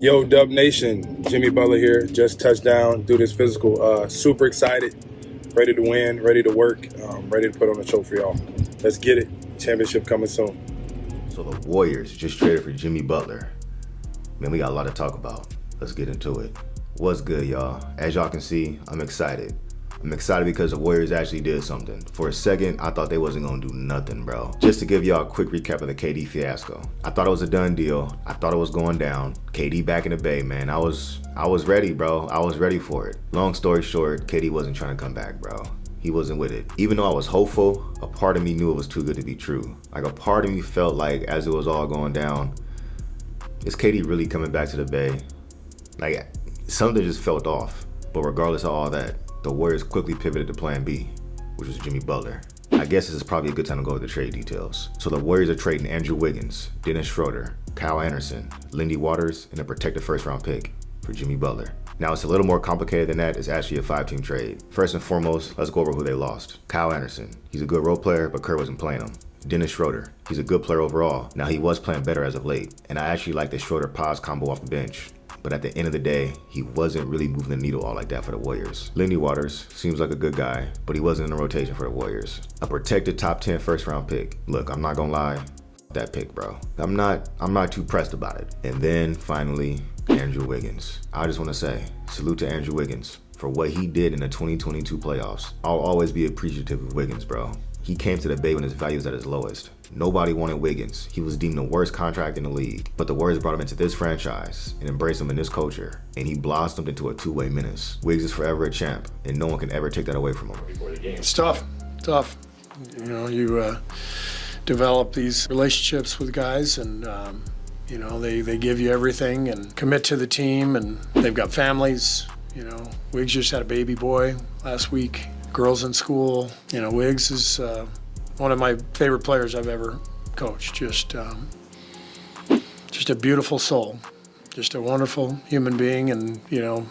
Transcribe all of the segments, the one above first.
Yo, Dub Nation, Jimmy Butler here. Just touched down, do this physical. Super excited, ready to win, ready to work, ready to put on a show for y'all. Let's get it. Championship coming soon. So the Warriors just traded for Jimmy Butler. Man, we got a lot to talk about. Let's get into it. What's good, y'all? As y'all can see, I'm excited. I'm excited because the Warriors actually did something. For a second, I thought they wasn't gonna do nothing, bro. Just to give y'all a quick recap of the KD fiasco. I thought it was a done deal. I thought it was going down. KD back in the Bay, man. I was ready, bro. I was ready for it. Long story short, KD wasn't trying to come back, bro. He wasn't with it. Even though I was hopeful, a part of me knew it was too good to be true. Like, a part of me felt like as it was all going down, is KD really coming back to the Bay? Like, something just felt off. But regardless of all that, the Warriors quickly pivoted to plan B, which was Jimmy Butler. I guess this is probably a good time to go over the trade details. So the Warriors are trading Andrew Wiggins, Dennis Schroeder, Kyle Anderson, Lindy Waters, and a protected first-round pick for Jimmy Butler. Now, it's a little more complicated than that. It's actually a 5-team trade. First and foremost, let's go over who they lost. Kyle Anderson. He's a good role player, but Kerr wasn't playing him. Dennis Schroeder. He's a good player overall. Now, he was playing better as of late, and I actually like the Schroeder-Paz combo off the bench. But at the end of the day, he wasn't really moving the needle all like that for the Warriors. Lindy Waters seems like a good guy, but he wasn't in the rotation for the Warriors. A protected top 10 first-round pick. Look, I'm not gonna lie, that pick, bro. I'm not too pressed about it. And then finally, Andrew Wiggins. I just want to say, salute to Andrew Wiggins for what he did in the 2022 playoffs. I'll always be appreciative of Wiggins, bro. He came to the Bay when his value was at his lowest. Nobody wanted Wiggins. He was deemed the worst contract in the league. But the Warriors brought him into this franchise and embraced him in this culture. And he blossomed into a two-way menace. Wiggs is forever a champ, and no one can ever take that away from him. It's tough. You know, you develop these relationships with guys, and you know, they give you everything and commit to the team, and they've got families. You know, Wiggs just had a baby boy last week. Girls in school. You know, Wiggs is one of my favorite players I've ever coached. Just a beautiful soul, just a wonderful human being, and you know,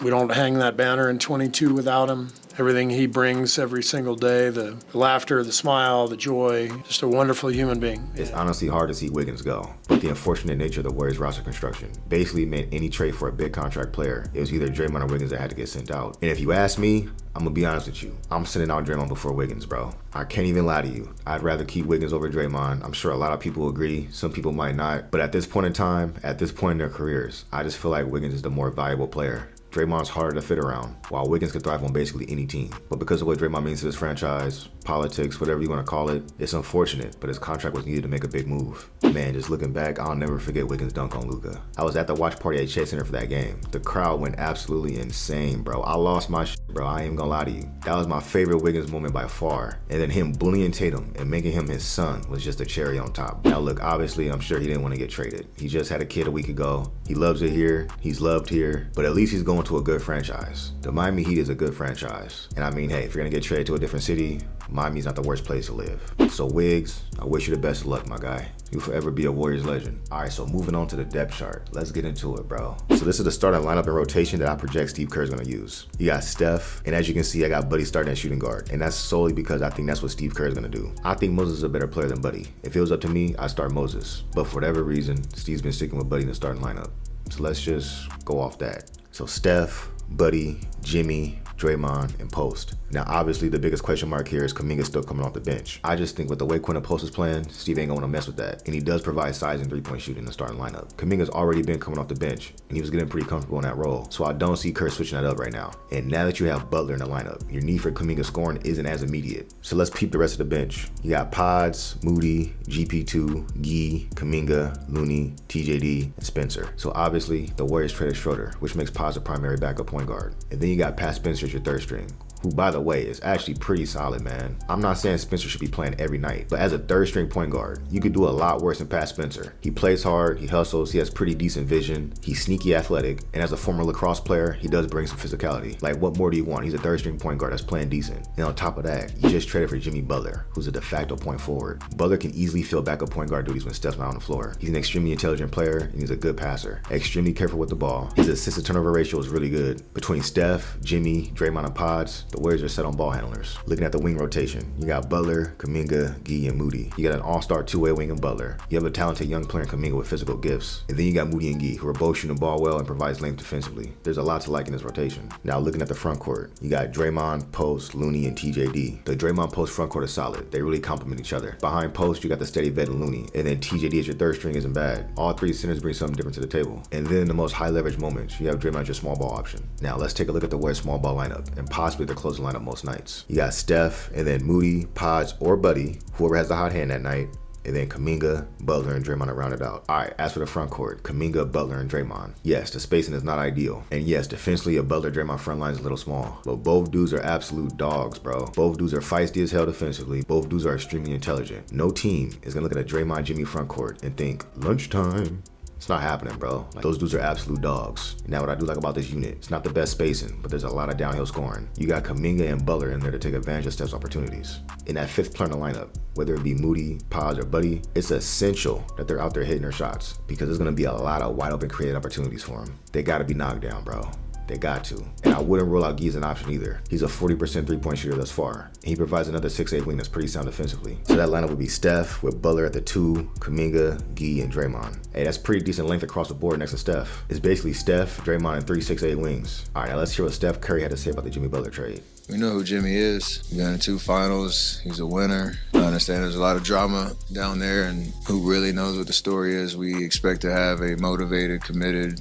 we don't hang that banner in 22 without him. Everything he brings every single day, the laughter, the smile, the joy, just a wonderful human being. It's honestly hard to see Wiggins go, but the unfortunate nature of the Warriors roster construction basically meant any trade for a big contract player, it was either Draymond or Wiggins that had to get sent out. And if you ask me, I'm gonna be honest with you, I'm sending out Draymond before Wiggins, bro. I can't even lie to you. I'd rather keep Wiggins over Draymond. I'm sure a lot of people agree, some people might not, but at this point in time, at this point in their careers, I just feel like Wiggins is the more valuable player. Draymond's harder to fit around, while Wiggins could thrive on basically any team. But because of what Draymond means to this franchise, politics, whatever you want to call it, it's unfortunate, but his contract was needed to make a big move. Man, just looking back, I'll never forget Wiggins' dunk on Luka. I was at the watch party at Chase Center for that game. The crowd went absolutely insane, bro. I lost my shit, bro. I ain't gonna lie to you. That was my favorite Wiggins moment by far. And then him bullying Tatum and making him his son was just a cherry on top. Now look, obviously, I'm sure he didn't want to get traded. He just had a kid a week ago. He loves it here. He's loved here. But at least he's going to a good franchise. The Miami Heat is a good franchise. And I mean, hey, if you're gonna get traded to a different city, Miami's not the worst place to live. So Wiggs, I wish you the best of luck, my guy. You'll forever be a Warriors legend. All right, so moving on to the depth chart. Let's get into it, bro. So this is the starting lineup and rotation that I project Steve Kerr's gonna use. You got Steph, and as you can see, I got Buddy starting at shooting guard. And that's solely because I think that's what Steve Kerr is gonna do. I think Moses is a better player than Buddy. If it was up to me, I'd start Moses. But for whatever reason, Steve's been sticking with Buddy in the starting lineup. So let's just go off that. So Steph, Buddy, Jimmy, Draymond, and Post. Now, obviously, the biggest question mark here is Kuminga still coming off the bench. I just think with the way Quinn Post is playing, Steve ain't gonna wanna mess with that. And he does provide size and three-point shooting in the starting lineup. Kuminga's already been coming off the bench, and he was getting pretty comfortable in that role. So I don't see Kerr switching that up right now. And now that you have Butler in the lineup, your need for Kuminga scoring isn't as immediate. So let's peep the rest of the bench. You got Pods, Moody, GP2, Gee, Kuminga, Looney, TJD, and Spencer. So obviously, the Warriors traded Schroeder, which makes Pods a primary backup point guard. And then you got Pat Spencer as your third string, who, by the way, is actually pretty solid, man. I'm not saying Spencer should be playing every night, but as a third string point guard, you could do a lot worse than Pat Spencer. He plays hard, he hustles, he has pretty decent vision, he's sneaky athletic, and as a former lacrosse player, he does bring some physicality. Like, what more do you want? He's a third string point guard that's playing decent. And on top of that, you just traded for Jimmy Butler, who's a de facto point forward. Butler can easily fill backup point guard duties when Steph's not on the floor. He's an extremely intelligent player, and he's a good passer. Extremely careful with the ball. His assist to turnover ratio is really good. Between Steph, Jimmy, Draymond, and Pods, the Warriors are set on ball handlers. Looking at the wing rotation, you got Butler, Kuminga, Gee, and Moody. You got an all-star two-way wing in Butler. You have a talented young player in Kuminga with physical gifts. And then you got Moody and Gee, who are both shooting the ball well and provides length defensively. There's a lot to like in this rotation. Now looking at the front court, you got Draymond, Post, Looney, and TJD. The Draymond Post front court is solid. They really complement each other. Behind Post, you got the steady vet and Looney. And then TJD as your third string isn't bad. All three centers bring something different to the table. And then in the most high leverage moments, you have Draymond as your small ball option. Now let's take a look at the Warriors small ball lineup and possibly their closing lineup most nights. You got Steph, and then Moody, Podge, or Buddy, whoever has the hot hand that night. And then Kuminga, Butler, and Draymond to round it out. All right, as for the front court, Kuminga, Butler, and Draymond. Yes, the spacing is not ideal. And yes, defensively, a Butler-Draymond front line is a little small. But both dudes are absolute dogs, bro. Both dudes are feisty as hell defensively. Both dudes are extremely intelligent. No team is going to look at a Draymond-Jimmy front court and think, lunchtime. It's not happening, bro. Like, those dudes are absolute dogs. Now, what I do like about this unit, it's not the best spacing, but there's a lot of downhill scoring. You got Kuminga and Butler in there to take advantage of Steph's opportunities. In that fifth player in the lineup, whether it be Moody, Podge, or Buddy, it's essential that they're out there hitting their shots because there's gonna be a lot of wide open creative opportunities for them. They gotta be knocked down, bro. They got to. And I wouldn't rule out Gee as an option either. He's a 40% three-point shooter thus far. And he provides another 6'8" wing that's pretty sound defensively. So that lineup would be Steph with Butler at the 2, Kuminga, Gee, and Draymond. Hey, that's pretty decent length across the board next to Steph. It's basically Steph, Draymond, and 3 6'8" wings. All right, now let's hear what Steph Curry had to say about the Jimmy Butler trade. We know who Jimmy is. He's been in 2 finals. He's a winner. I understand there's a lot of drama down there, and who really knows what the story is. We expect to have a motivated, committed,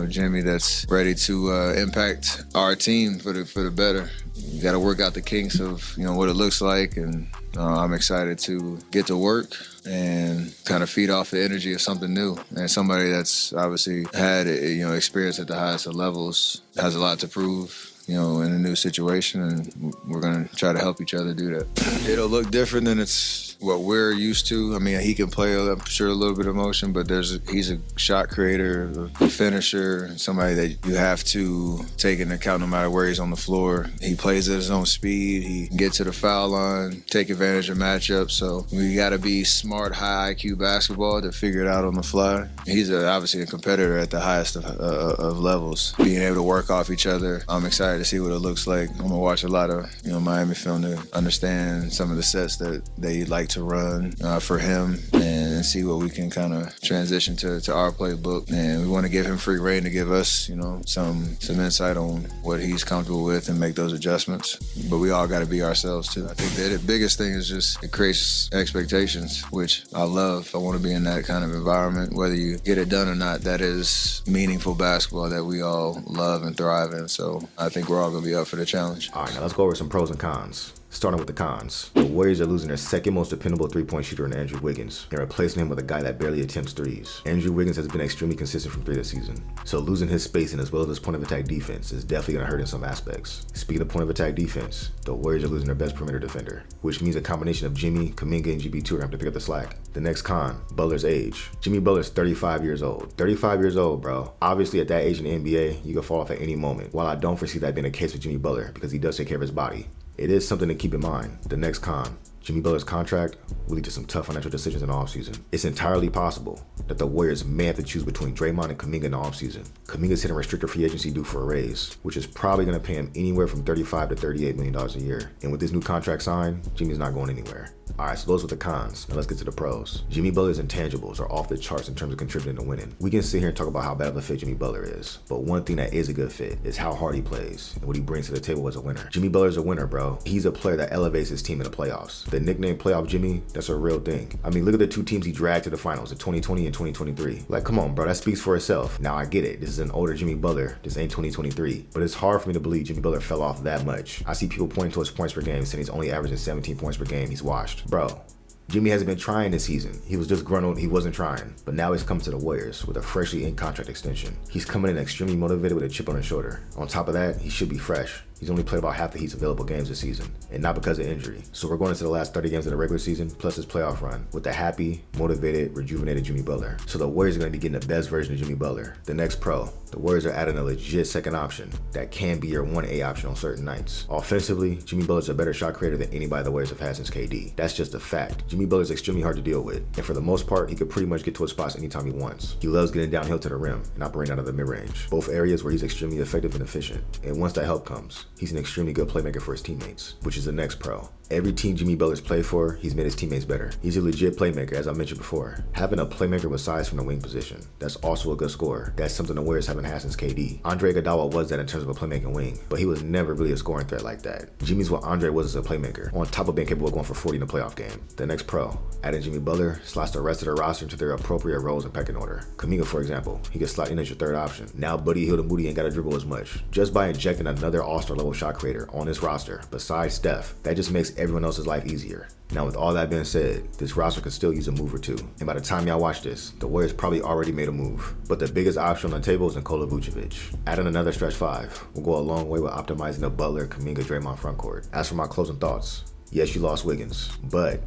Jimmy that's ready to impact our team for the better. You got to work out the kinks of, what it looks like, and I'm excited to get to work and kind of feed off the energy of something new. And somebody that's obviously had, experience at the highest of levels, has a lot to prove, in a new situation, and we're going to try to help each other do that. It'll look different than it's what we're used to. I mean, he can play, I'm sure, a little bit of motion, but he's a shot creator, a finisher, somebody that you have to take into account no matter where he's on the floor. He plays at his own speed. He can get to the foul line, take advantage of matchups. So we got to be smart, high IQ basketball to figure it out on the fly. He's obviously a competitor at the highest of levels. Being able to work off each other, I'm excited to see what it looks like. I'm gonna watch a lot of Miami film to understand some of the sets that they like to run for him and see what we can kind of transition to our playbook. And we want to give him free reign to give us some insight on what he's comfortable with and make those adjustments. But we all got to be ourselves too. I think that the biggest thing is just it creates expectations, which I love. I want to be in that kind of environment. Whether you get it done or not, that is meaningful basketball that we all love and thrive in. So I think we're all going to be up for the challenge. All right, now let's go over some pros and cons. Starting with the cons. The Warriors are losing their second most dependable three-point shooter in Andrew Wiggins and replacing him with a guy that barely attempts threes. Andrew Wiggins has been extremely consistent from 3 this season, so losing his spacing as well as his point-of-attack defense is definitely going to hurt in some aspects. Speaking of point-of-attack defense, the Warriors are losing their best perimeter defender, which means a combination of Jimmy, Kuminga, and GB2 are going to have to pick up the slack. The next con, Butler's age. Jimmy Butler's 35 years old. 35 years old, bro. Obviously, at that age in the NBA, you can fall off at any moment. While I don't foresee that being the case with Jimmy Butler because he does take care of his body, it is something to keep in mind. The next con, Jimmy Butler's contract will lead to some tough financial decisions in the offseason. It's entirely possible that the Warriors may have to choose between Draymond and Kuminga in the offseason. Kuminga's hitting restricted free agency due for a raise, which is probably going to pay him anywhere from $35 to $38 million a year. And with this new contract signed, Jimmy's not going anywhere. All right, so those were the cons. Now let's get to the pros. Jimmy Butler's intangibles are off the charts in terms of contributing to winning. We can sit here and talk about how bad of a fit Jimmy Butler is, but one thing that is a good fit is how hard he plays and what he brings to the table as a winner. Jimmy Butler's a winner, bro. He's a player that elevates his team in the playoffs. The nickname Playoff Jimmy, that's a real thing. I mean, look at the 2 teams he dragged to the finals in 2020 and 2023. Like, come on, bro, that speaks for itself. Now, I get it. This is an older Jimmy Butler. This ain't 2023. But it's hard for me to believe Jimmy Butler fell off that much. I see people pointing to his points per game, saying he's only averaging 17 points per game. He's washed. Bro, Jimmy hasn't been trying this season. He was just gruntled, he wasn't trying. But now he's come to the Warriors with a freshly in contract extension. He's coming in extremely motivated with a chip on his shoulder. On top of that, he should be fresh. He's only played about half the Heat's available games this season, and not because of injury. So we're going into the last 30 games of the regular season, plus his playoff run, with a happy, motivated, rejuvenated Jimmy Butler. So the Warriors are going to be getting the best version of Jimmy Butler. The next pro, the Warriors are adding a legit second option that can be your 1A option on certain nights. Offensively, Jimmy Butler's a better shot creator than anybody the Warriors have had since KD. That's just a fact. Jimmy Butler's extremely hard to deal with, and for the most part, he could pretty much get to his spots anytime he wants. He loves getting downhill to the rim and operating out of the mid-range, both areas where he's extremely effective and efficient. And once that help comes, he's an extremely good playmaker for his teammates, which is the next pro. Every team Jimmy Butler's played for, he's made his teammates better. He's a legit playmaker, as I mentioned before. Having a playmaker with size from the wing position, that's also a good scorer. That's something the Warriors haven't had since KD. Andre Iguodala was that in terms of a playmaking wing, but he was never really a scoring threat like that. Jimmy's what Andre was as a playmaker, on top of being capable of going for 40 in a playoff game. The next pro, adding Jimmy Butler, slots the rest of the roster into their appropriate roles and pecking order. Kuminga, for example, he gets slot in as your third option. Now Buddy Hield and Moody ain't got to dribble as much. Just by injecting another all-star level shot creator on this roster, besides Steph, that just makes everyone else's life easier. Now, with all that being said, this roster could still use a move or two. And by the time y'all watch this, the Warriors probably already made a move. But the biggest option on the table is Nikola Vucevic. Adding another stretch five will go a long way with optimizing the Butler, Kuminga, Draymond frontcourt. As for my closing thoughts, yes, you lost Wiggins, but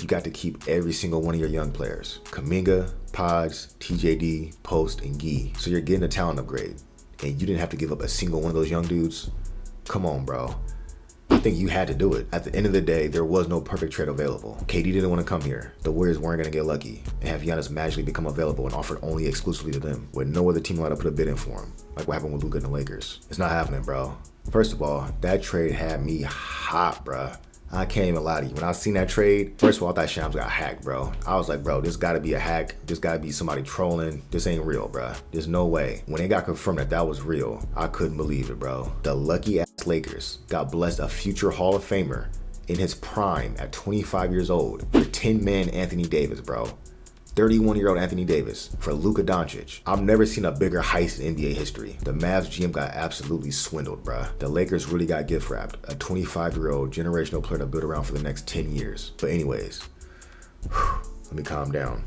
you got to keep every single one of your young players. Kuminga, Pods, TJD, Post, and Gee. So you're getting a talent upgrade. And you didn't have to give up a single one of those young dudes. Come on, bro. I think you had to do it. At the end of the day, there was no perfect trade available. KD didn't want to come here. The Warriors weren't going to get lucky and have Giannis magically become available and offered only exclusively to them, with no other team allowed to put a bid in for him, like what happened with Luka and the Lakers. It's not happening, bro. First of all, that trade had me hot, bruh. I can't even lie to you. When I seen that trade, first of all, I thought Shams got hacked, bro. I was like, bro, this gotta be a hack. This gotta be somebody trolling. This ain't real, bro. There's no way. When it got confirmed that that was real, I couldn't believe it, bro. The lucky ass Lakers got blessed a future Hall of Famer in his prime at 25 years old for 10-man Anthony Davis, bro. 31-year-old Anthony Davis for Luka Doncic. I've never seen a bigger heist in NBA history. The Mavs GM got absolutely swindled, bruh. The Lakers really got gift wrapped. A 25-year-old generational player to build around for the next 10 years. But anyways, let me calm down.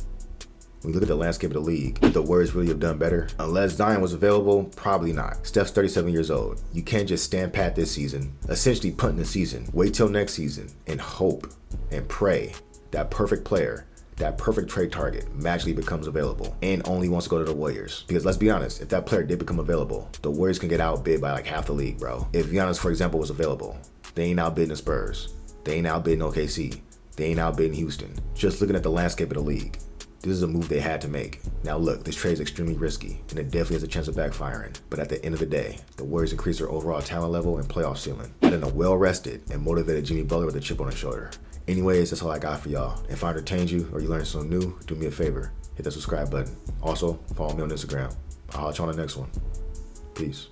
When you look at the landscape of the league, could the Warriors really have done better? Unless Zion was available, probably not. Steph's 37 years old. You can't just stand pat this season, essentially punting the season. Wait till next season and hope and pray that perfect player, that perfect trade target magically becomes available and only wants to go to the Warriors. Because let's be honest, if that player did become available, the Warriors can get outbid by like half the league, bro. If Giannis, for example, was available, they ain't outbidding the Spurs. They ain't outbidding OKC. They ain't outbidding Houston. Just looking at the landscape of the league, this is a move they had to make. Now look, this trade is extremely risky, and it definitely has a chance of backfiring. But at the end of the day, the Warriors increase their overall talent level and playoff ceiling, adding a well-rested and motivated Jimmy Butler with a chip on his shoulder. Anyways, that's all I got for y'all. If I entertained you or you learned something new, do me a favor, hit that subscribe button. Also, follow me on Instagram. I'll holler at you on the next one. Peace.